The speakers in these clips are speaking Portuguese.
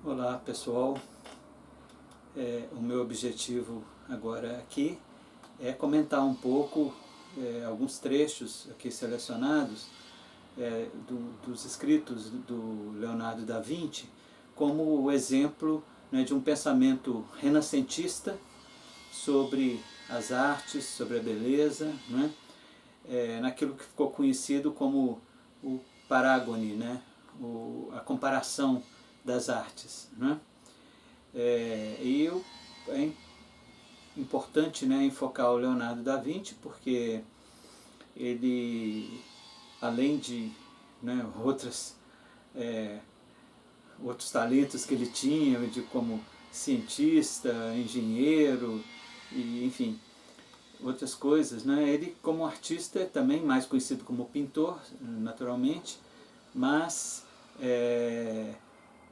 Olá pessoal, o meu objetivo agora aqui é comentar um pouco alguns trechos aqui selecionados dos escritos do Leonardo da Vinci como o exemplo, né, de um pensamento renascentista sobre as artes, sobre a beleza, né, naquilo que ficou conhecido como o parágone, né, a comparação das artes, né? É importante, né, enfocar o Leonardo da Vinci porque ele, além de, né, outros talentos que ele tinha, de como cientista, engenheiro e enfim, outras coisas, né, ele como artista é também mais conhecido como pintor, naturalmente, mas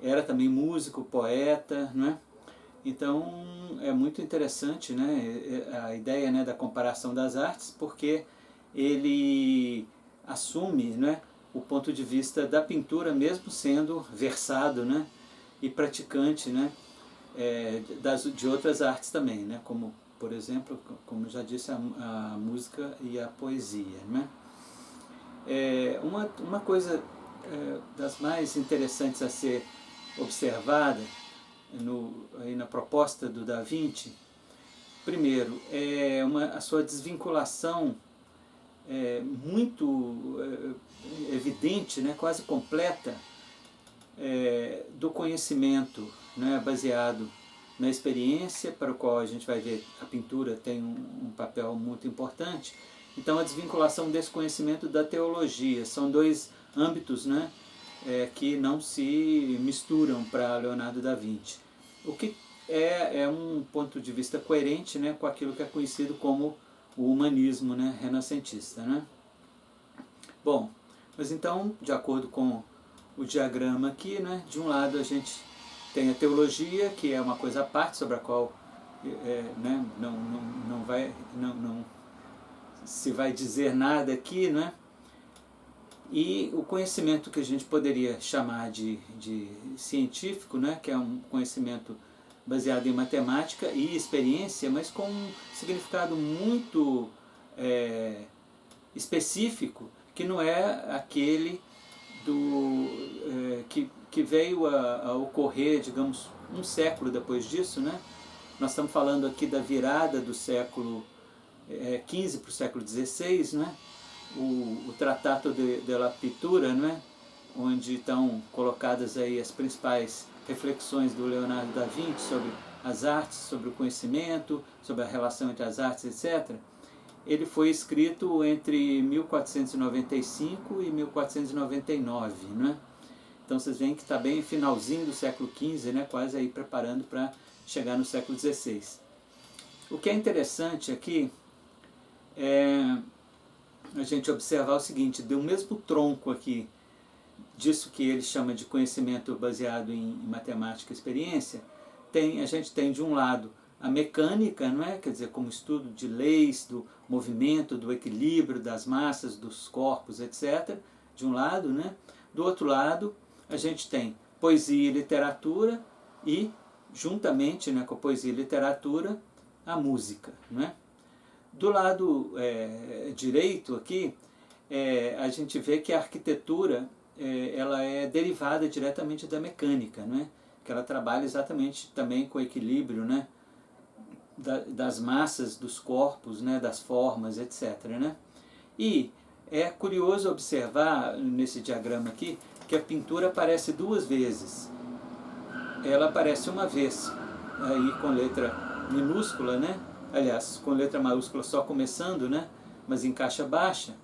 era também músico, poeta, né? Então é muito interessante, né, a ideia, né, da comparação das artes, porque ele assume, né, o ponto de vista da pintura, mesmo sendo versado, né, e praticante, né, de outras artes também, né, como por exemplo, como eu já disse, a música e a poesia, né? Uma coisa das mais interessantes a ser observada aí na proposta do Da Vinci, primeiro, a sua desvinculação muito evidente, né, quase completa, do conhecimento, né, baseado na experiência, para o qual a gente vai ver a pintura tem um papel muito importante. Então a desvinculação desse conhecimento da teologia, são dois âmbitos, né, que não se misturam para Leonardo da Vinci. O que é um ponto de vista coerente, né, com aquilo que é conhecido como o humanismo, né, renascentista, né? Bom, mas então, de acordo com o diagrama aqui, né, de um lado a gente tem a teologia, que é uma coisa à parte, sobre a qual né, não se vai dizer nada aqui, né? E o conhecimento que a gente poderia chamar de científico, né, que é um conhecimento baseado em matemática e experiência, mas com um significado muito específico, que não é aquele que veio a ocorrer, digamos, um século depois disso, né? Nós estamos falando aqui da virada do século XV para o século XVI, né? O Tratato de la Pittura, né, onde estão colocadas aí as principais reflexões do Leonardo da Vinci sobre as artes, sobre o conhecimento, sobre a relação entre as artes, etc. Ele foi escrito entre 1495 e 1499, né? Então vocês veem que está bem finalzinho do século XV, né, quase aí preparando para chegar no século XVI. O que é interessante aqui é a gente observar o seguinte: do mesmo tronco aqui, disso que ele chama de conhecimento baseado em matemática e experiência, a gente tem de um lado a mecânica, não é? Quer dizer, como estudo de leis, do movimento, do equilíbrio das massas, dos corpos, etc., de um lado, né? Do outro lado, a gente tem poesia e literatura e, juntamente, né, com a poesia e literatura, a música, não é? Do lado direito aqui, a gente vê que a arquitetura ela é derivada diretamente da mecânica, não é? Que ela trabalha exatamente também com o equilíbrio, né, das massas, dos corpos, né, das formas, etc., né? E é curioso observar nesse diagrama aqui que a pintura aparece duas vezes. Ela aparece uma vez aí com letra minúscula, né? Aliás, com letra maiúscula só começando, né, mas em caixa baixa,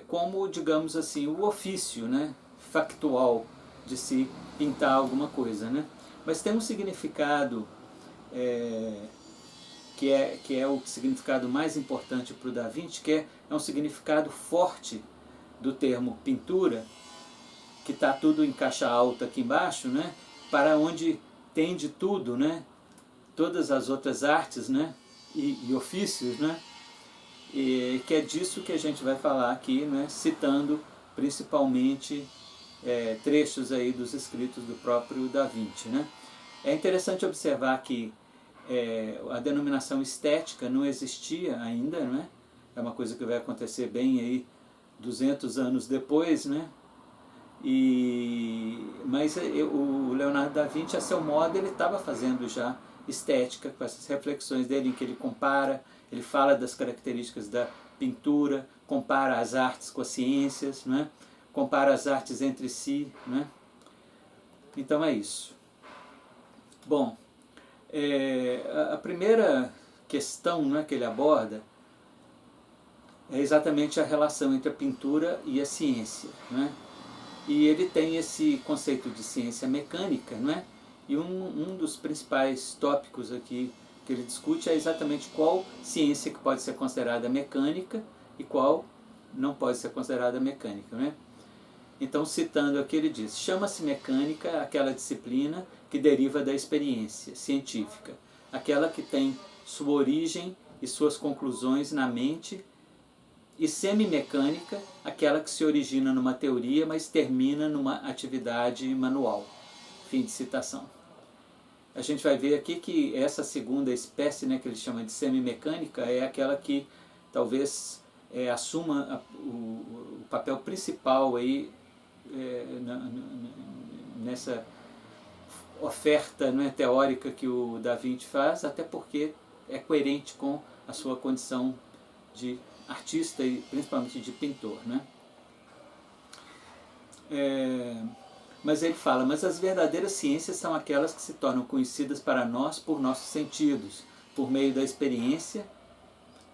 como, digamos assim, o ofício, né, factual de se pintar alguma coisa, né? Mas tem um significado que é o significado mais importante para o Da Vinci, que é um significado forte do termo pintura, que está tudo em caixa alta aqui embaixo, né, para onde tende tudo, né, todas as outras artes, né, e ofícios, né, e que é disso que a gente vai falar aqui, né, citando principalmente trechos aí dos escritos do próprio Da Vinci, né? É interessante observar que a denominação estética não existia ainda, não é? É uma coisa que vai acontecer bem aí 200 anos depois, né? Mas o Leonardo da Vinci, a seu modo, ele estava fazendo já estética, com essas reflexões dele, em que ele compara, ele fala das características da pintura, compara as artes com as ciências, né? Compara as artes entre si, né? Então é isso. Bom, a primeira questão, né, que ele aborda é exatamente a relação entre a pintura e a ciência, né? E ele tem esse conceito de ciência mecânica, não é? E um dos principais tópicos aqui que ele discute é exatamente qual ciência que pode ser considerada mecânica e qual não pode ser considerada mecânica, né? Então, citando aqui, ele diz: chama-se mecânica aquela disciplina que deriva da experiência científica, aquela que tem sua origem e suas conclusões na mente, e semi-mecânica aquela que se origina numa teoria, mas termina numa atividade manual. Fim de citação. A gente vai ver aqui que essa segunda espécie, né, que ele chama de semi-mecânica, é aquela que talvez assuma o papel principal aí, nessa oferta, não é, teórica que o Da Vinci faz, até porque é coerente com a sua condição de artista e principalmente de pintor, né? Mas ele fala: mas as verdadeiras ciências são aquelas que se tornam conhecidas para nós por nossos sentidos, por meio da experiência,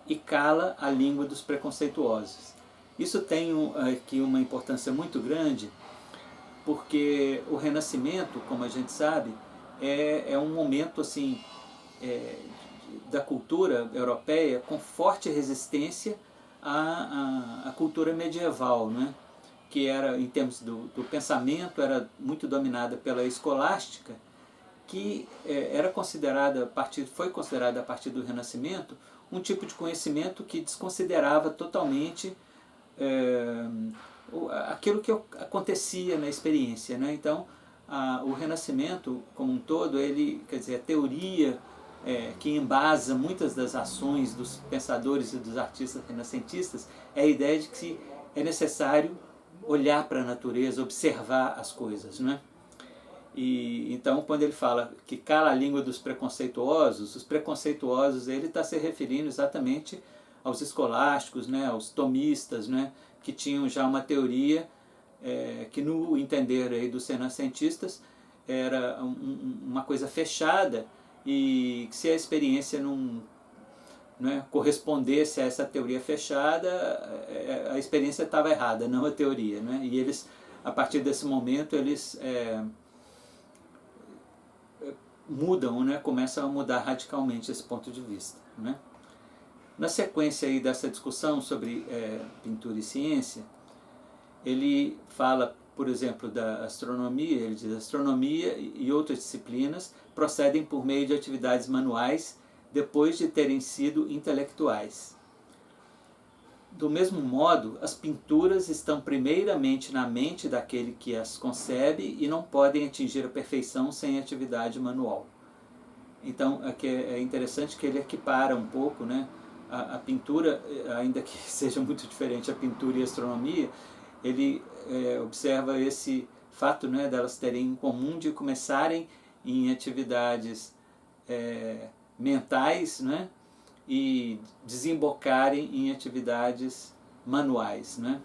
e cala a língua dos preconceituosos. Isso tem aqui uma importância muito grande, porque o Renascimento, como a gente sabe, é um momento assim, da cultura europeia com forte resistência à cultura medieval, né? Que era, em termos do pensamento, era muito dominada pela escolástica, que foi considerada a partir do Renascimento um tipo de conhecimento que desconsiderava totalmente aquilo que acontecia na experiência, né? Então, o Renascimento como um todo, quer dizer, a teoria que embasa muitas das ações dos pensadores e dos artistas renascentistas é a ideia de que é necessário olhar para a natureza, observar as coisas, né? E então, quando ele fala que cala a língua dos preconceituosos, os preconceituosos, ele está se referindo exatamente aos escolásticos, né, aos tomistas, né, que tinham já uma teoria que, no entender aí dos renascentistas, era uma coisa fechada, e que se a experiência não correspondesse a essa teoria fechada, a experiência estava errada, não a teoria, né? E eles, a partir desse momento, eles mudam, né? Começam a mudar radicalmente esse ponto de vista, né? Na sequência aí dessa discussão sobre pintura e ciência, ele fala, por exemplo, da astronomia. Ele diz: astronomia e outras disciplinas procedem por meio de atividades manuais depois de terem sido intelectuais. Do mesmo modo, as pinturas estão primeiramente na mente daquele que as concebe e não podem atingir a perfeição sem atividade manual. Então, aqui é interessante que ele equipara um pouco, né, a pintura, ainda que seja muito diferente a pintura e a astronomia. Ele observa esse fato, né, delas terem em comum de começarem em atividades mentais, né, e desembocarem em atividades manuais, né?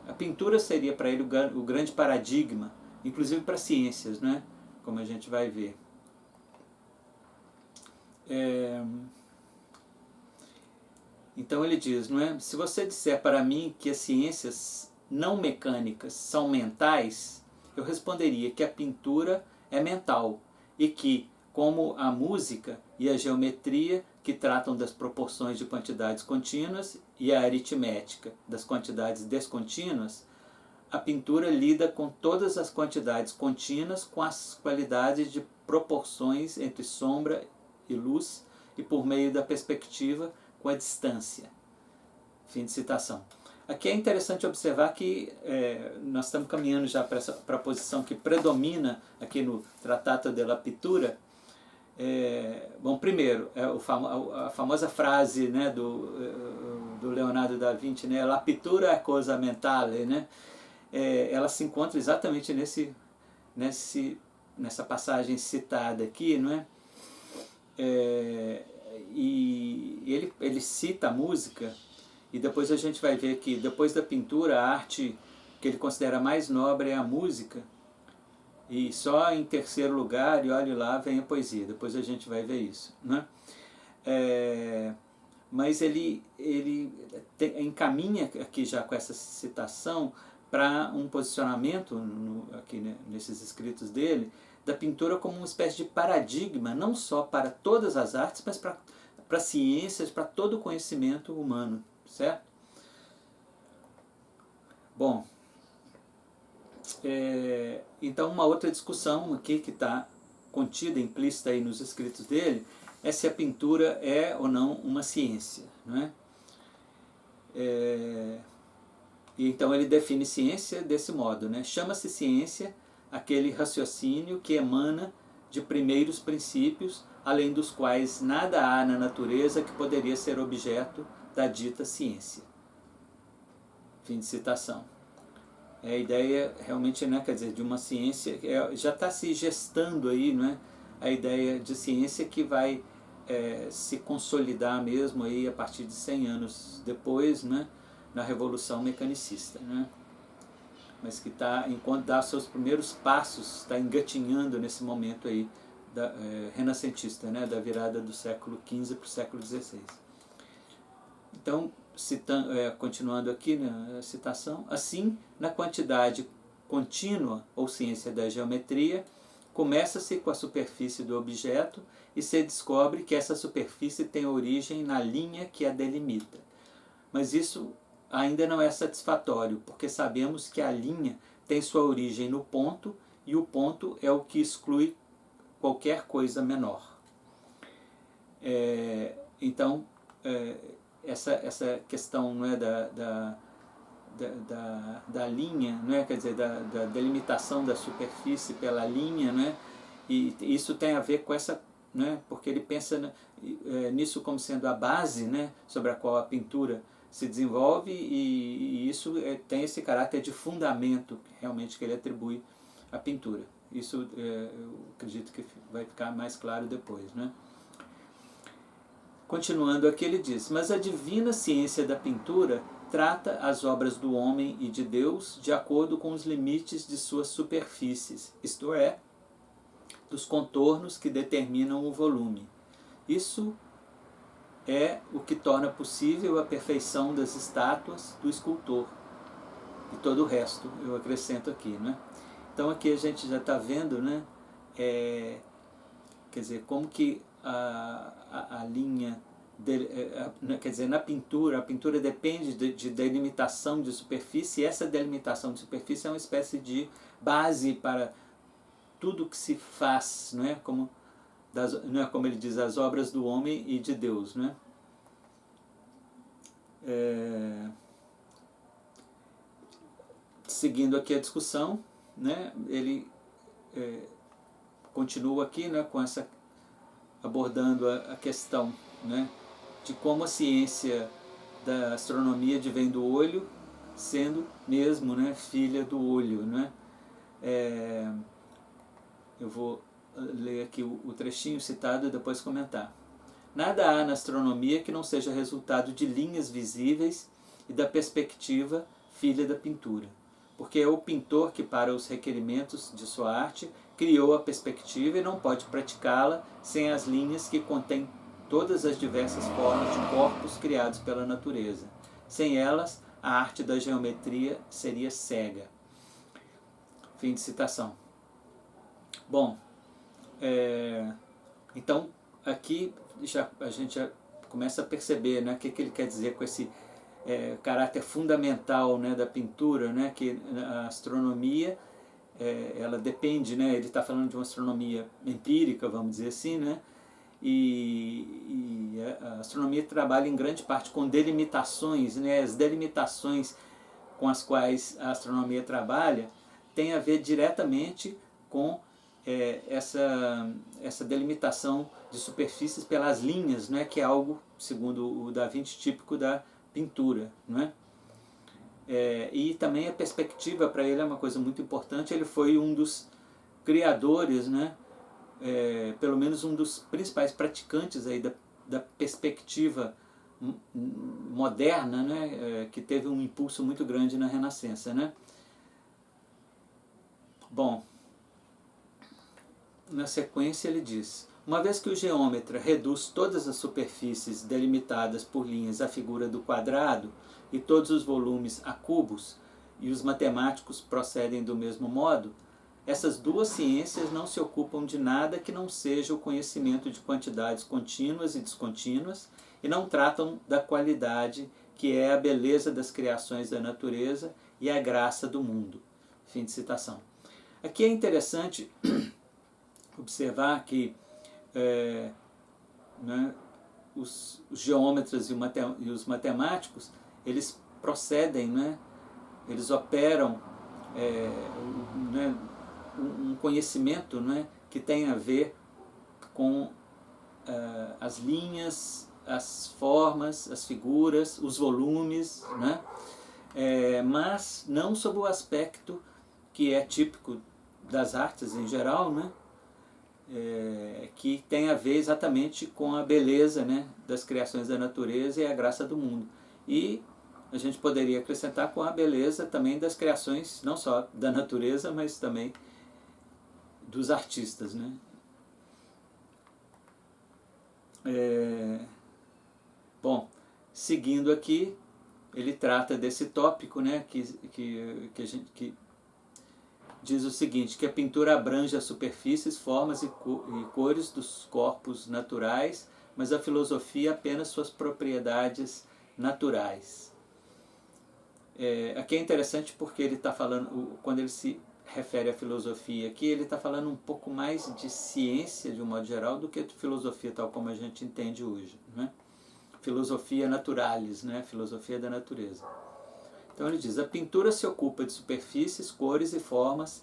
A pintura seria para ele o grande paradigma, inclusive para as ciências, né, como a gente vai ver. Então ele diz, não é? Se você disser para mim que as ciências não mecânicas são mentais, eu responderia que a pintura é mental e que, como a música e a geometria, que tratam das proporções de quantidades contínuas, e a aritmética das quantidades descontínuas, a pintura lida com todas as quantidades contínuas, com as qualidades de proporções entre sombra e luz, e por meio da perspectiva com a distância. Fim de citação. Aqui é interessante observar que nós estamos caminhando já para a posição que predomina aqui no Trattato della Pittura. Bom, primeiro, a famosa frase, né, do Leonardo da Vinci, né, La pittura è cosa mentale, né, ela se encontra exatamente nessa passagem citada aqui, não é? E ele cita a música, e depois a gente vai ver que depois da pintura, a arte que ele considera mais nobre é a música, e só em terceiro lugar, e olhe lá, vem a poesia. Depois a gente vai ver isso, né? Mas ele encaminha aqui já com essa citação para um posicionamento aqui, né, nesses escritos dele, da pintura como uma espécie de paradigma, não só para todas as artes, mas para ciências, para todo o conhecimento humano, certo? Bom, então uma outra discussão aqui que está contida, implícita aí nos escritos dele, é se a pintura é ou não uma ciência, não é? E então ele define ciência desse modo, né? Chama-se ciência aquele raciocínio que emana de primeiros princípios, além dos quais nada há na natureza que poderia ser objeto da dita ciência. Fim de citação. A ideia realmente, né, quer dizer, de uma ciência, já está se gestando aí, não é? A ideia de ciência que vai se consolidar mesmo aí a partir de 100 anos depois, né, na Revolução Mecanicista, né? Mas que está, enquanto dá seus primeiros passos, está engatinhando nesse momento aí renascentista, né, da virada do século XV para o século XVI. Então, continuando aqui na citação, assim, na quantidade contínua ou ciência da geometria, começa-se com a superfície do objeto e se descobre que essa superfície tem origem na linha que a delimita. Mas isso ainda não é satisfatório, porque sabemos que a linha tem sua origem no ponto, e o ponto é o que exclui qualquer coisa menor. Então, essa questão, não é, da linha, não é, quer dizer, da delimitação da superfície pela linha, não é? E isso tem a ver com essa, não é, porque ele pensa nisso como sendo a base, né, sobre a qual a pintura se desenvolve, e isso tem esse caráter de fundamento realmente que ele atribui à pintura. Isso eu acredito que vai ficar mais claro depois, né? Continuando aqui, ele diz: mas a divina ciência da pintura trata as obras do homem e de Deus de acordo com os limites de suas superfícies, isto é, dos contornos que determinam o volume. Isso é o que torna possível a perfeição das estátuas do escultor. E todo o resto eu acrescento aqui, né? Então aqui a gente já está vendo, né? Quer dizer, como que a linha, quer dizer, na pintura, a pintura depende de delimitação de superfície, e essa delimitação de superfície é uma espécie de base para tudo que se faz, não é? Como ele diz, as obras do homem e de Deus, né? Seguindo aqui a discussão, né? Ele continua aqui, né, com essa, abordando a questão, né, de como a ciência da astronomia advém do olho, sendo mesmo, né, filha do olho, né? Eu vou ler aqui o trechinho citado e depois comentar. Nada há na astronomia que não seja resultado de linhas visíveis e da perspectiva filha da pintura, porque é o pintor que, para os requerimentos de sua arte, criou a perspectiva e não pode praticá-la sem as linhas que contêm todas as diversas formas de corpos criados pela natureza. Sem elas, a arte da geometria seria cega. Fim de citação. Bom, então aqui a gente já começa a perceber, né, o que ele quer dizer com esse caráter fundamental, né, da pintura, né, que a astronomia ela depende, né, ele está falando de uma astronomia empírica, vamos dizer assim, né, e a astronomia trabalha em grande parte com delimitações, né? As delimitações com as quais a astronomia trabalha tem a ver diretamente com essa delimitação de superfícies pelas linhas, né? Que é algo, segundo o Da Vinci, típico da pintura, né? E também a perspectiva para ele é uma coisa muito importante. Ele foi um dos criadores, né? Pelo menos um dos principais praticantes aí da perspectiva moderna, né? Que teve um impulso muito grande na Renascença, né? Bom, na sequência ele diz: uma vez que o geômetra reduz todas as superfícies delimitadas por linhas à figura do quadrado e todos os volumes a cubos, e os matemáticos procedem do mesmo modo, essas duas ciências não se ocupam de nada que não seja o conhecimento de quantidades contínuas e descontínuas e não tratam da qualidade que é a beleza das criações da natureza e a graça do mundo. Fim de citação. Aqui é interessante observar que né, os geômetras e os matemáticos, eles procedem, né, eles operam né, um conhecimento, né, que tem a ver com as linhas, as formas, as figuras, os volumes, né, mas não sob o aspecto que é típico das artes em geral, né, que tem a ver exatamente com a beleza, né, das criações da natureza e a graça do mundo. E a gente poderia acrescentar com a beleza também das criações, não só da natureza, mas também dos artistas, né? Bom, seguindo aqui, ele trata desse tópico, né, que diz o seguinte, que a pintura abrange as superfícies, formas e cores dos corpos naturais, mas a filosofia apenas suas propriedades naturais. Aqui é interessante porque ele está falando, quando ele se refere à filosofia aqui, ele está falando um pouco mais de ciência, de um modo geral, do que de filosofia tal como a gente entende hoje, né? Filosofia naturalis, né? Filosofia da natureza. Então ele diz, a pintura se ocupa de superfícies, cores e formas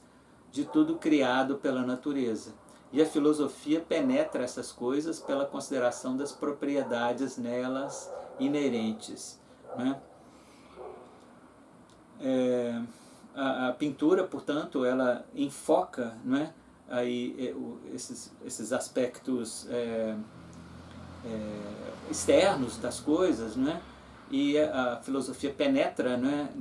de tudo criado pela natureza. E a filosofia penetra essas coisas pela consideração das propriedades nelas inerentes, né? A pintura, portanto, ela enfoca, né, aí, esses aspectos externos das coisas, né, e a filosofia penetra, né,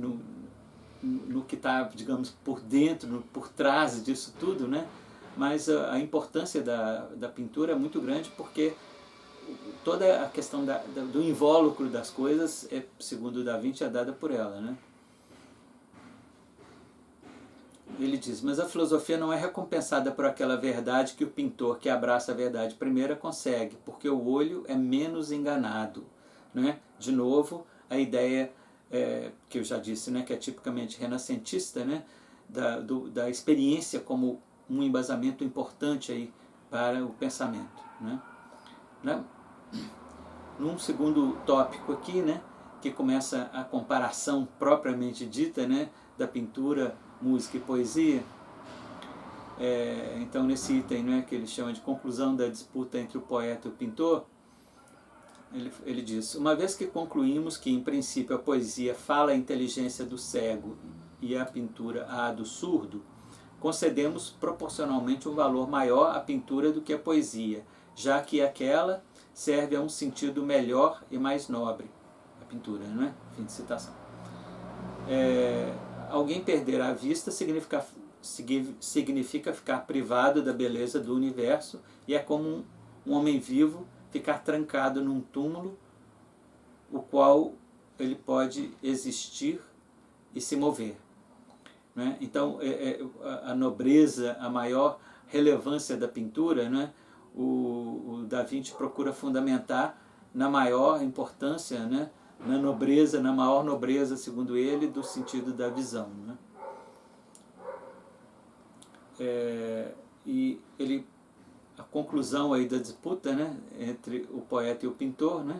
no que está, digamos, por dentro, por trás disso tudo, né, mas a importância da pintura é muito grande porque toda a questão do invólucro das coisas, segundo Da Vinci, é dada por ela, né. Ele diz, mas a filosofia não é recompensada por aquela verdade que o pintor que abraça a verdade primeira consegue, porque o olho é menos enganado, né? De novo, a ideia que eu já disse, né, que é tipicamente renascentista, né, da experiência como um embasamento importante aí para o pensamento, né? Num segundo tópico aqui, né, que começa a comparação propriamente dita, né, da pintura, música e poesia. Então nesse item, né, que ele chama de conclusão da disputa entre o poeta e o pintor, ele diz, uma vez que concluímos que em princípio a poesia fala a inteligência do cego e a pintura a do surdo, concedemos proporcionalmente um valor maior à pintura do que à poesia, já que aquela serve a um sentido melhor e mais nobre. A pintura, não é? Fim de citação. Alguém perder a vista significa ficar privado da beleza do universo e é como um homem vivo ficar trancado num túmulo, o qual ele pode existir e se mover. Né? Então, a nobreza, a maior relevância da pintura, né? O Da Vinci procura fundamentar na maior importância, né? Na nobreza, na maior nobreza, segundo ele, do sentido da visão, né? E ele a conclusão aí da disputa, né, entre o poeta e o pintor, né,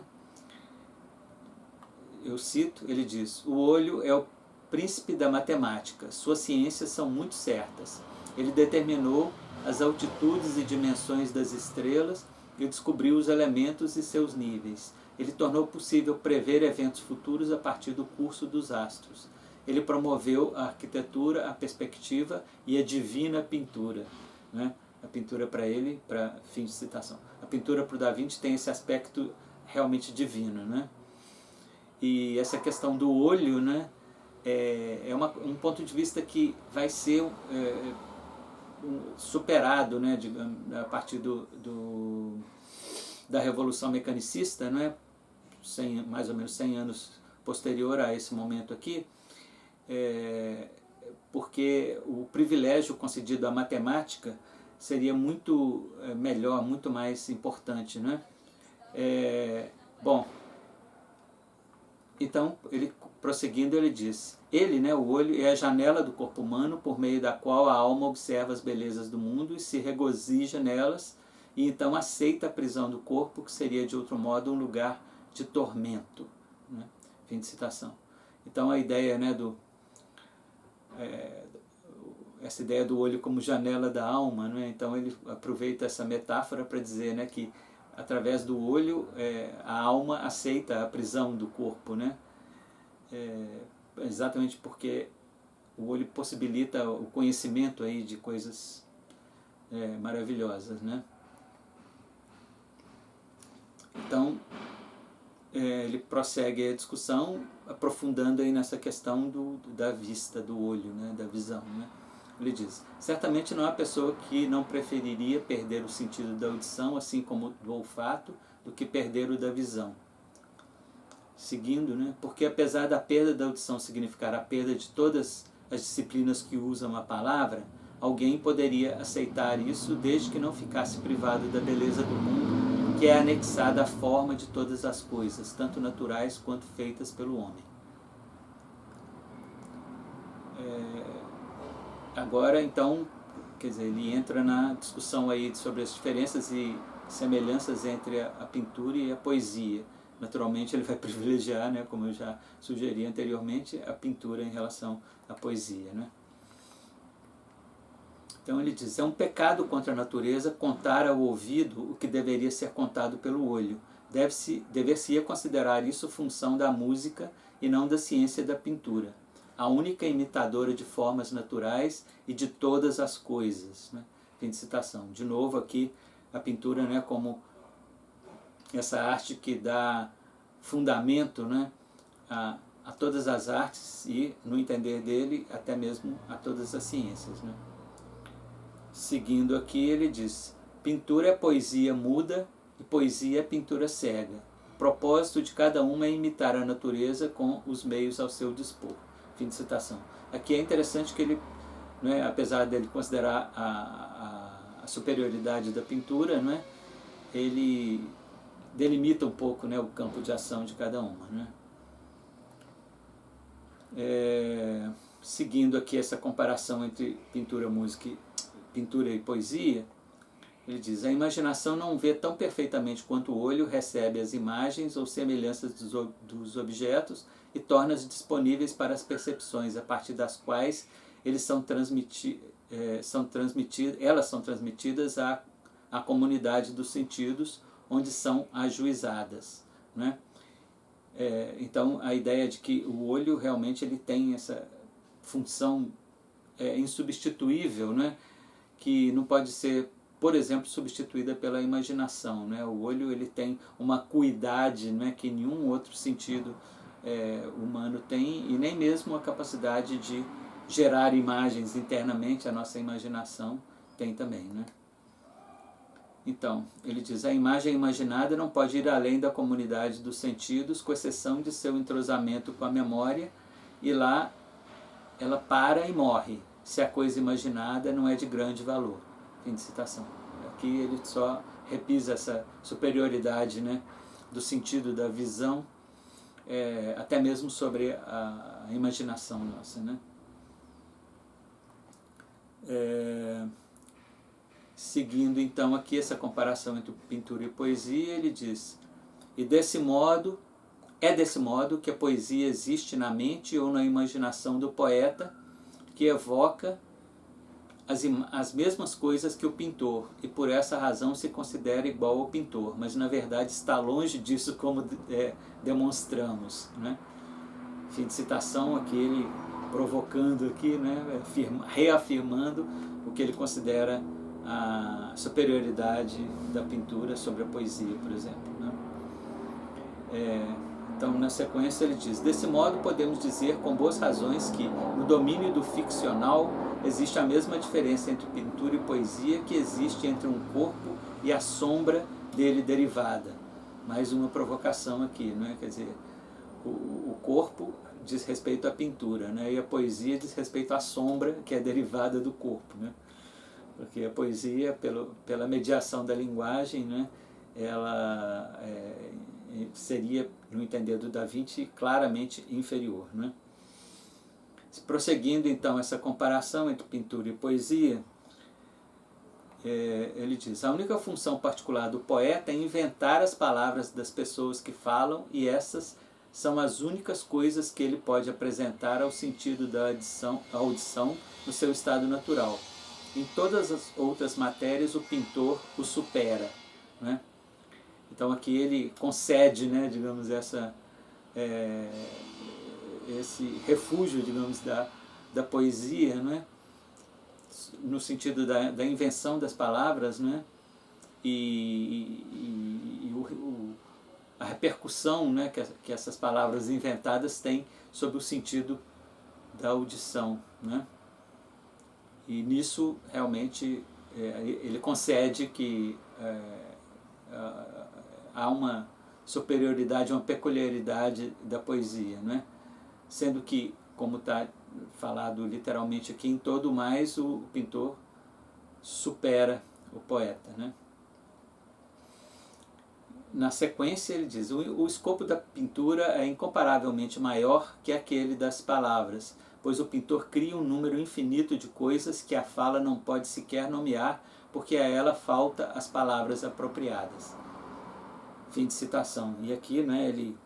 eu cito, ele diz: o olho é o príncipe da matemática, suas ciências são muito certas. Ele determinou as altitudes e dimensões das estrelas e descobriu os elementos e seus níveis. Ele tornou possível prever eventos futuros a partir do curso dos astros. Ele promoveu a arquitetura, a perspectiva e a divina pintura, né? A pintura para ele, para fim de citação. A pintura para o Da Vinci tem esse aspecto realmente divino, né? E essa questão do olho, né, é um ponto de vista que vai ser superado, né, digamos, a partir da Revolução Mecanicista, né, mais ou menos 100 anos posterior a esse momento aqui, porque o privilégio concedido à matemática seria muito melhor, muito mais importante, né? Bom, então, ele, prosseguindo, ele diz: ele, né, o olho, é a janela do corpo humano por meio da qual a alma observa as belezas do mundo e se regozija nelas, e então aceita a prisão do corpo, que seria de outro modo um lugar de tormento, né? Fim de citação. Então a ideia, né, essa ideia do olho como janela da alma, né? Então ele aproveita essa metáfora para dizer, né, que através do olho a alma aceita a prisão do corpo, né? Exatamente porque o olho possibilita o conhecimento aí de coisas maravilhosas, né? Então ele prossegue a discussão aprofundando aí nessa questão da vista, do olho, né? Da visão, né? Ele diz: certamente não há pessoa que não preferiria perder o sentido da audição, assim como do olfato, do que perder o da visão. Seguindo, né? Porque apesar da perda da audição significar a perda de todas as disciplinas que usam a palavra, alguém poderia aceitar isso desde que não ficasse privado da beleza do mundo, que é anexada à forma de todas as coisas, tanto naturais quanto feitas pelo homem. Agora, então, quer dizer, ele entra na discussão aí sobre as diferenças e semelhanças entre a pintura e a poesia. Naturalmente, ele vai privilegiar, né, como eu já sugeri anteriormente, a pintura em relação à poesia, né? Então ele diz: é um pecado contra a natureza contar ao ouvido o que deveria ser contado pelo olho. Dever-se-ia considerar isso função da música e não da ciência da pintura, a única imitadora de formas naturais e de todas as coisas, né? Fim de citação. De novo aqui a pintura, né, como essa arte que dá fundamento, né, a todas as artes e, no entender dele, até mesmo a todas as ciências, né? Seguindo aqui ele diz: pintura é poesia muda e poesia é pintura cega. O propósito de cada uma é imitar a natureza com os meios ao seu dispor. Fim de citação. Aqui é interessante que ele, né, apesar dele considerar a superioridade da pintura, né, ele delimita um pouco, né, o campo de ação de cada uma, né? Seguindo aqui essa comparação entre pintura e poesia, ele diz: a imaginação não vê tão perfeitamente quanto o olho recebe as imagens ou semelhanças dos objetos e torna-as disponíveis para as percepções, a partir das quais elas são transmitidas à comunidade dos sentidos, onde são ajuizadas, né? Então a ideia de que o olho realmente ele tem essa função insubstituível, né? Que não pode ser, por exemplo, substituída pela imaginação, né? O olho ele tem uma acuidade, né, que nenhum outro sentido humano tem, e nem mesmo a capacidade de gerar imagens internamente, a nossa imaginação tem também, né? Então, ele diz: a imagem imaginada não pode ir além da comunidade dos sentidos, com exceção de seu entrosamento com a memória, e lá ela para e morre, se a coisa imaginada não é de grande valor. Fim de citação. Aqui ele só repisa essa superioridade, né, do sentido da visão, até mesmo sobre a imaginação nossa, né? seguindo então aqui essa comparação entre pintura e poesia, ele diz: e desse modo, é desse modo que a poesia existe na mente ou na imaginação do poeta, que evoca as mesmas coisas que o pintor, e por essa razão se considera igual ao pintor, mas na verdade está longe disso, como demonstramos, né? Fim de citação aqui, ele provocando aqui, né, reafirmando o que ele considera a superioridade da pintura sobre a poesia, por exemplo, né? Então, na sequência, ele diz: desse modo, podemos dizer com boas razões que, no domínio do ficcional, existe a mesma diferença entre pintura e poesia que existe entre um corpo e a sombra dele derivada. Mais uma provocação aqui, né? Quer dizer, o corpo diz respeito à pintura, né? E a poesia diz respeito à sombra que é derivada do corpo, né? Porque a poesia, pela mediação da linguagem, né, ela seria, no entender do Da Vinci, claramente inferior, né? Prosseguindo então essa comparação entre pintura e poesia, ele diz: a única função particular do poeta é inventar as palavras das pessoas que falam, e essas são as únicas coisas que ele pode apresentar ao sentido da audição no seu estado natural. Em todas as outras matérias o pintor o supera, né? Então aqui ele concede, né, digamos, esse refúgio, digamos, da poesia, né, no sentido da invenção das palavras, né, a repercussão, né, que essas palavras inventadas têm sobre o sentido da audição, né? E nisso realmente ele concede que há uma superioridade, uma peculiaridade da poesia, né? Sendo que, como está falado literalmente aqui, em todo mais o pintor supera o poeta, né? Na sequência ele diz: o escopo da pintura é incomparavelmente maior que aquele das palavras, pois o pintor cria um número infinito de coisas que a fala não pode sequer nomear, porque a ela falta as palavras apropriadas. Fim de citação. E aqui, né, ele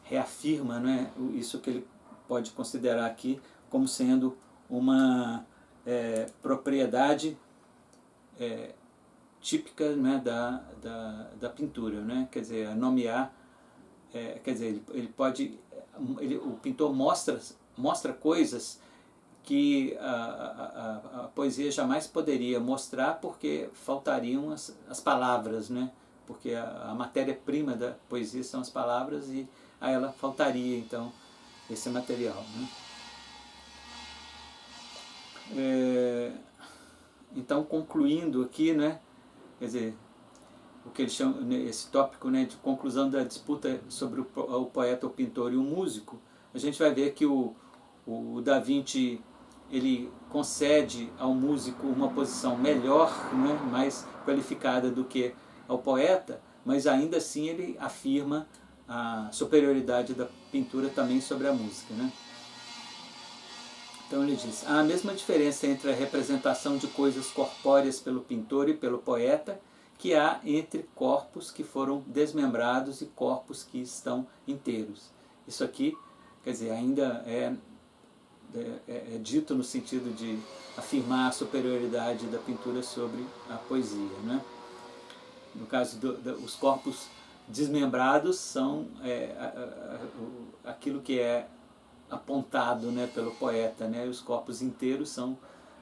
reafirma, né, isso que ele pode considerar aqui como sendo uma propriedade típica, né, da pintura, né? Quer dizer, nomear, quer dizer, o pintor mostra coisas que a poesia jamais poderia mostrar, porque faltariam as palavras, né? Porque a matéria-prima da poesia são as palavras, e a ela faltaria então esse material, né? Então, concluindo aqui, né, quer dizer, o que ele chama, esse tópico, né, de conclusão da disputa sobre o poeta, o pintor e o músico, a gente vai ver que o Da Vinci, ele concede ao músico uma posição melhor, né, mais qualificada do que ao poeta, mas ainda assim ele afirma a superioridade da pintura também sobre a música, né? Então ele diz: há a mesma diferença entre a representação de coisas corpóreas pelo pintor e pelo poeta que há entre corpos que foram desmembrados e corpos que estão inteiros. Isso aqui, quer dizer, ainda é dito no sentido de afirmar a superioridade da pintura sobre a poesia, né? No caso os corpos desmembrados são aquilo que é apontado, né, pelo poeta, né? E os corpos inteiros são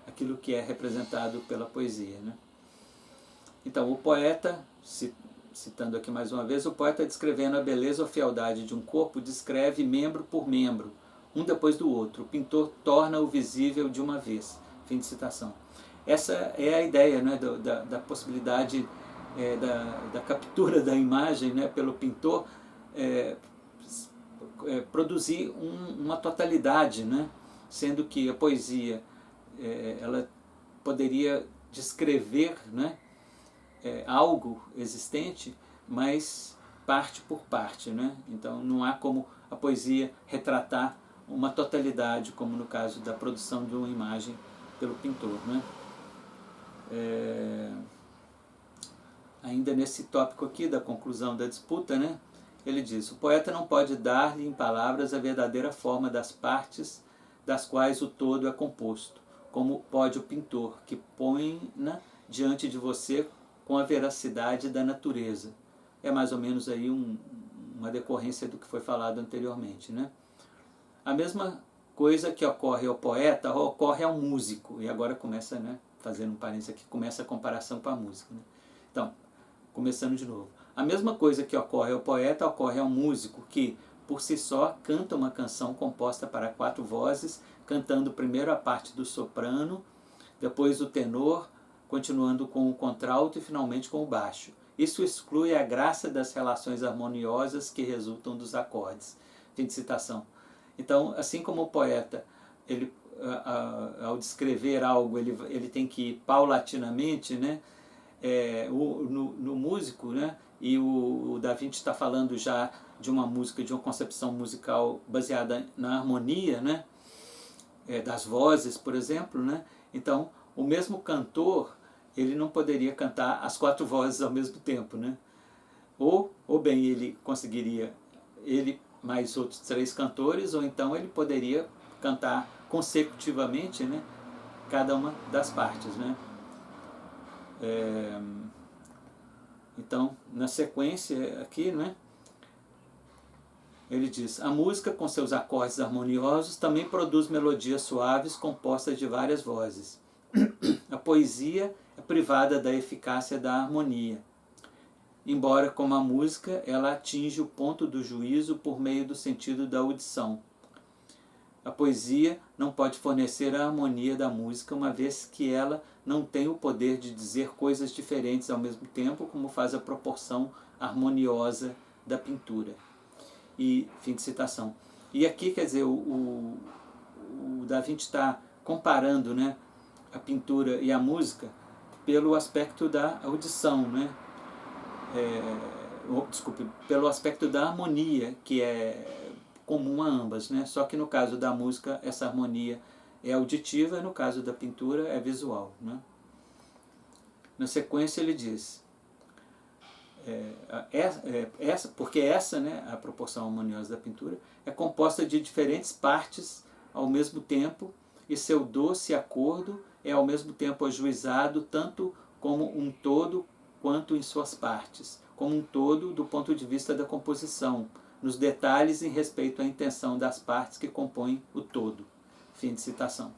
aquilo que é representado pela poesia, né? Então o poeta, citando aqui mais uma vez, o poeta, descrevendo a beleza ou fealdade de um corpo, descreve membro por membro, um depois do outro. O pintor torna-o visível de uma vez. Fim de citação. Essa é a ideia, né, da possibilidade da captura da imagem, né, pelo pintor, produzir uma totalidade, né, sendo que a poesia ela poderia descrever, né, algo existente, mas parte por parte, né? Então não há como a poesia retratar uma totalidade, como no caso da produção de uma imagem pelo pintor, né? Ainda nesse tópico aqui da conclusão da disputa, né, ele diz: o poeta não pode dar-lhe em palavras a verdadeira forma das partes das quais o todo é composto, como pode o pintor, que põe-na diante de você com a veracidade da natureza. É mais ou menos aí uma decorrência do que foi falado anteriormente, né? A mesma coisa que ocorre ao poeta ocorre ao músico. E agora começa, né, fazendo um parênteses aqui, começa a comparação com a música, né? Então, começando de novo. A mesma coisa que ocorre ao poeta ocorre ao músico, que, por si só, canta uma canção composta para 4 vozes, cantando primeiro a parte do soprano, depois o tenor, continuando com o contralto e finalmente com o baixo. Isso exclui a graça das relações harmoniosas que resultam dos acordes. Fim de citação. Então, assim como o poeta, ele, ao descrever algo, ele tem que ir paulatinamente, né? No músico, né? E o Da Vinci está falando já de uma música, de uma concepção musical baseada na harmonia, né? Das vozes, por exemplo, né? Então, o mesmo cantor, ele não poderia cantar as 4 vozes ao mesmo tempo, né? Ou bem ele conseguiria, ele mais outros 3 cantores, ou então ele poderia cantar consecutivamente, né, cada uma das partes, né? Então, na sequência aqui, né, ele diz: a música com seus acordes harmoniosos também produz melodias suaves compostas de várias vozes. A poesia é privada da eficácia da harmonia, embora, como a música, ela atinge o ponto do juízo por meio do sentido da audição. A poesia não pode fornecer a harmonia da música, uma vez que ela não tem o poder de dizer coisas diferentes ao mesmo tempo, como faz a proporção harmoniosa da pintura. E fim de citação. E aqui, quer dizer, o Da Vinci está comparando, né, a pintura e a música pelo aspecto da audição, né? Pelo aspecto da harmonia, que é comum a ambas, né? Só que no caso da música essa harmonia é auditiva, e no caso da pintura é visual, né? Na sequência ele diz: porque essa, né, a proporção harmoniosa da pintura, é composta de diferentes partes ao mesmo tempo, e seu doce acordo é ao mesmo tempo ajuizado tanto como um todo quanto em suas partes, como um todo do ponto de vista da composição, nos detalhes em respeito à intenção das partes que compõem o todo. Fim de citação.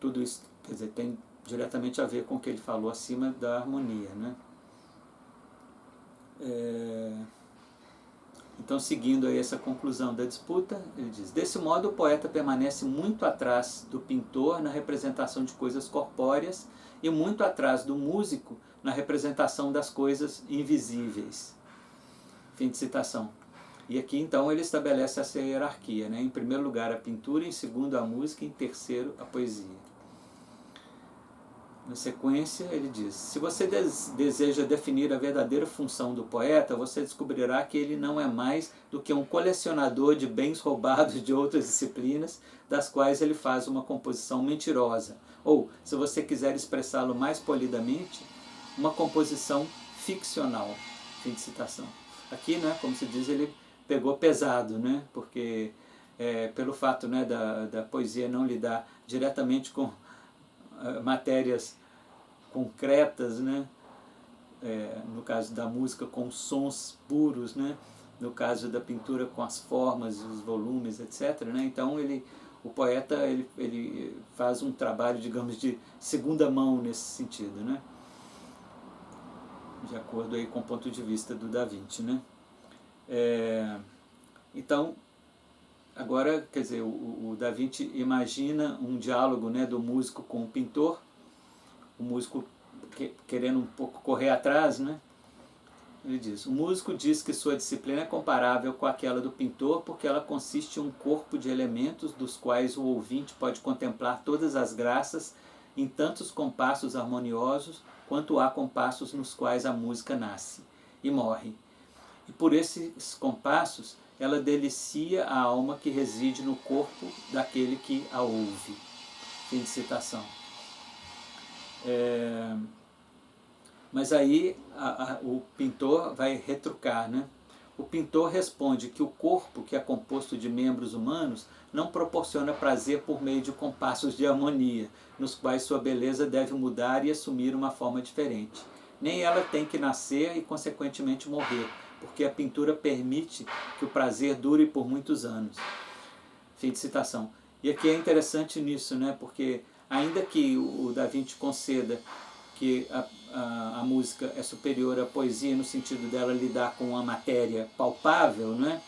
Tudo isso, quer dizer, tem diretamente a ver com o que ele falou acima da harmonia, né? Então, seguindo aí essa conclusão da disputa, ele diz: desse modo, o poeta permanece muito atrás do pintor na representação de coisas corpóreas e muito atrás do músico na representação das coisas invisíveis. Fim de citação. E aqui, então, ele estabelece essa hierarquia, né? Em primeiro lugar, a pintura, em segundo, a música, e em terceiro, a poesia. Na sequência, ele diz: se você deseja definir a verdadeira função do poeta, você descobrirá que ele não é mais do que um colecionador de bens roubados de outras disciplinas, das quais ele faz uma composição mentirosa. Ou, se você quiser expressá-lo mais polidamente, uma composição ficcional. Fim de citação. Aqui, né, como se diz, ele pegou pesado, né, porque pelo fato, né, da poesia não lidar diretamente com matérias concretas, né? No caso da música com sons puros, né? No caso da pintura com as formas, os volumes, etc., né? Então o poeta ele faz um trabalho, digamos, de segunda mão nesse sentido, né? De acordo aí com o ponto de vista do Da Vinci, né? Então, agora, quer dizer, o Da Vinci imagina um diálogo, né, do músico com o pintor, o músico querendo um pouco correr atrás, né? Ele diz: o músico diz que sua disciplina é comparável com aquela do pintor porque ela consiste em um corpo de elementos dos quais o ouvinte pode contemplar todas as graças em tantos compassos harmoniosos quanto há compassos nos quais a música nasce e morre. E por esses compassos ela delicia a alma que reside no corpo daquele que a ouve. Fim de citação. Mas aí o pintor vai retrucar, né? O pintor responde que o corpo, que é composto de membros humanos, não proporciona prazer por meio de compassos de harmonia, nos quais sua beleza deve mudar e assumir uma forma diferente. Nem ela tem que nascer e, consequentemente, morrer, porque a pintura permite que o prazer dure por muitos anos. Fim de citação. E aqui é interessante nisso, né? Porque ainda que o Da Vinci conceda que a música é superior à poesia no sentido dela lidar com uma matéria palpável, né?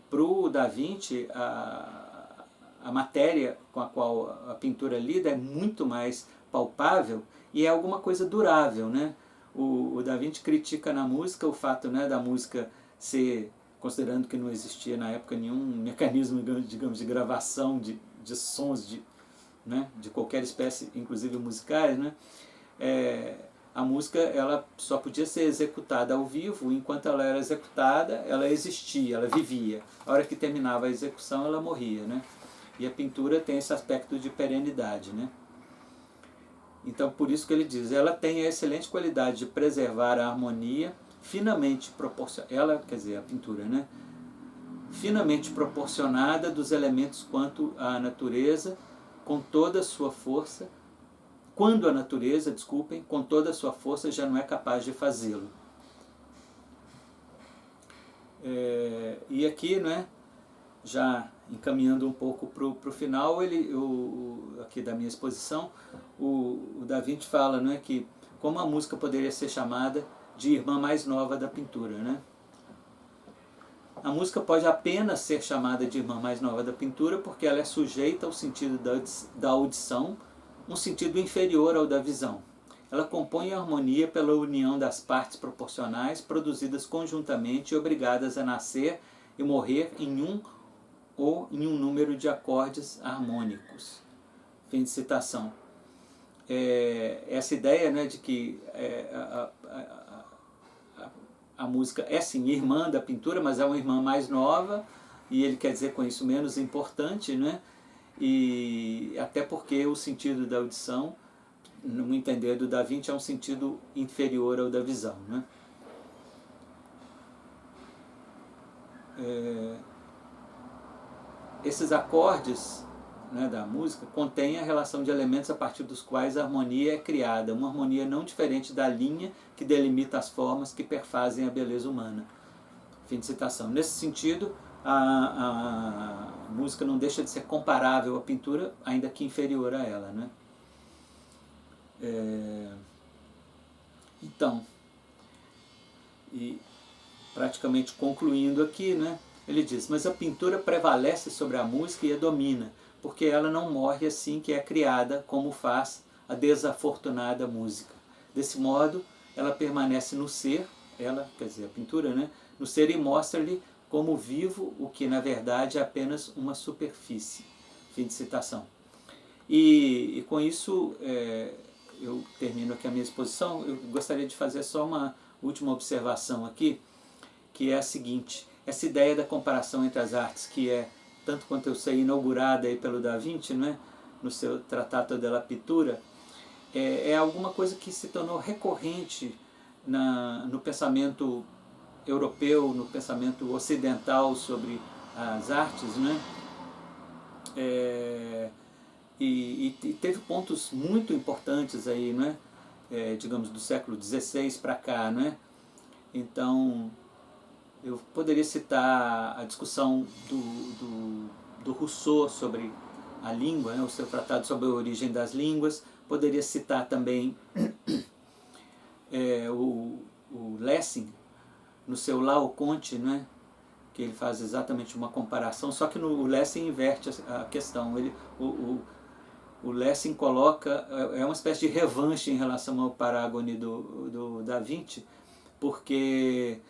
Para o Da Vinci, a matéria com a qual a pintura lida é muito mais palpável e é alguma coisa durável, né? O Da Vinci critica na música o fato, né, da música ser, considerando que não existia na época nenhum mecanismo, digamos, de gravação de sons né, de qualquer espécie, inclusive musicais, né? A música ela só podia ser executada ao vivo. Enquanto ela era executada, ela existia, ela vivia. A hora que terminava a execução, ela morria, né? E a pintura tem esse aspecto de perenidade, né? Então, por isso que ele diz, ela tem a excelente qualidade de preservar a harmonia finamente proporcionada, ela, quer dizer, a pintura, né? Finamente proporcionada dos elementos quanto à natureza, com toda a sua força, quando a natureza, desculpem, com toda a sua força já não é capaz de fazê-lo. E aqui, né, já encaminhando um pouco para o final, aqui da minha exposição, o Da Vinci fala, né, que como a música poderia ser chamada de irmã mais nova da pintura, né? A música pode apenas ser chamada de irmã mais nova da pintura porque ela é sujeita ao sentido da audição, um sentido inferior ao da visão. Ela compõe a harmonia pela união das partes proporcionais produzidas conjuntamente e obrigadas a nascer e morrer em um ou em um número de acordes harmônicos. Fim de citação. Essa ideia, né, de que a música é sim irmã da pintura, mas é uma irmã mais nova, e ele quer dizer com isso menos importante, né? E até porque o sentido da audição, no entender do Da Vinci, é um sentido inferior ao da visão, né? Esses acordes, né, da música contêm a relação de elementos a partir dos quais a harmonia é criada, uma harmonia não diferente da linha que delimita as formas que perfazem a beleza humana. Fim de citação. Nesse sentido, a música não deixa de ser comparável à pintura, ainda que inferior a ela, né? Então, e praticamente concluindo aqui, né, ele diz, mas a pintura prevalece sobre a música e a domina, porque ela não morre assim que é criada, como faz a desafortunada música. Desse modo, ela permanece no ser, ela, quer dizer, a pintura, né, no ser, e mostra-lhe como vivo o que na verdade é apenas uma superfície. Fim de citação. E com isso eu termino aqui a minha exposição. Eu gostaria de fazer só uma última observação aqui, que é a seguinte: essa ideia da comparação entre as artes, que é, tanto quanto eu sei, inaugurada aí pelo Da Vinci, né, no seu Trattato della Pittura, é alguma coisa que se tornou recorrente no pensamento europeu, no pensamento ocidental sobre as artes, né? E teve pontos muito importantes aí, né? Digamos, do século XVI para cá, né? Então, eu poderia citar a discussão do Rousseau sobre a língua, né? O seu tratado sobre a origem das línguas. Poderia citar também o Lessing, no seu Laocoonte, né, que ele faz exatamente uma comparação, só que o Lessing inverte a questão. O Lessing coloca, é uma espécie de revanche em relação ao Parágone do Da Vinci, porque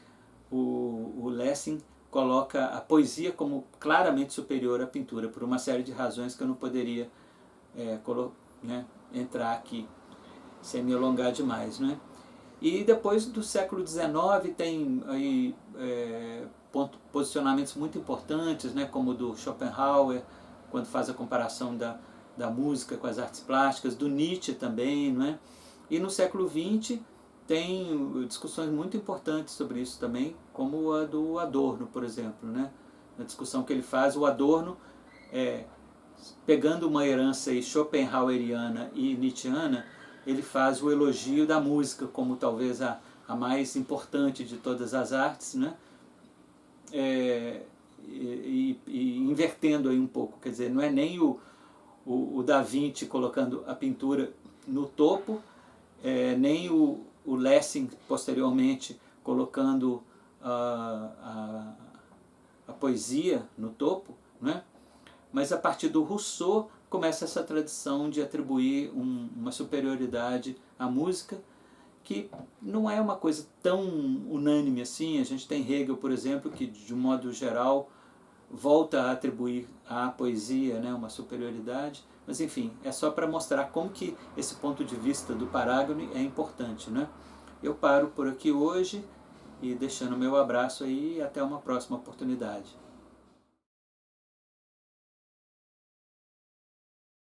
o Lessing coloca a poesia como claramente superior à pintura, por uma série de razões que eu não poderia entrar aqui sem me alongar demais, né? E depois do século XIX tem aí posicionamentos muito importantes, né, como o do Schopenhauer, quando faz a comparação da música com as artes plásticas, do Nietzsche também, não é? E no século XX tem discussões muito importantes sobre isso também, como a do Adorno, por exemplo, né? Na discussão que ele faz, o Adorno, pegando uma herança aí schopenhaueriana e nietzschiana, ele faz o elogio da música como talvez a mais importante de todas as artes, né? E invertendo aí um pouco, quer dizer, não é nem o Da Vinci colocando a pintura no topo, nem o Lessing posteriormente colocando a poesia no topo, né? Mas a partir do Rousseau começa essa tradição de atribuir uma superioridade à música, que não é uma coisa tão unânime assim. A gente tem Hegel, por exemplo, que de um modo geral volta a atribuir à poesia, né, uma superioridade, mas enfim, é só para mostrar como que esse ponto de vista do Parágone é importante, né? Eu paro por aqui hoje e deixando meu abraço aí e até uma próxima oportunidade.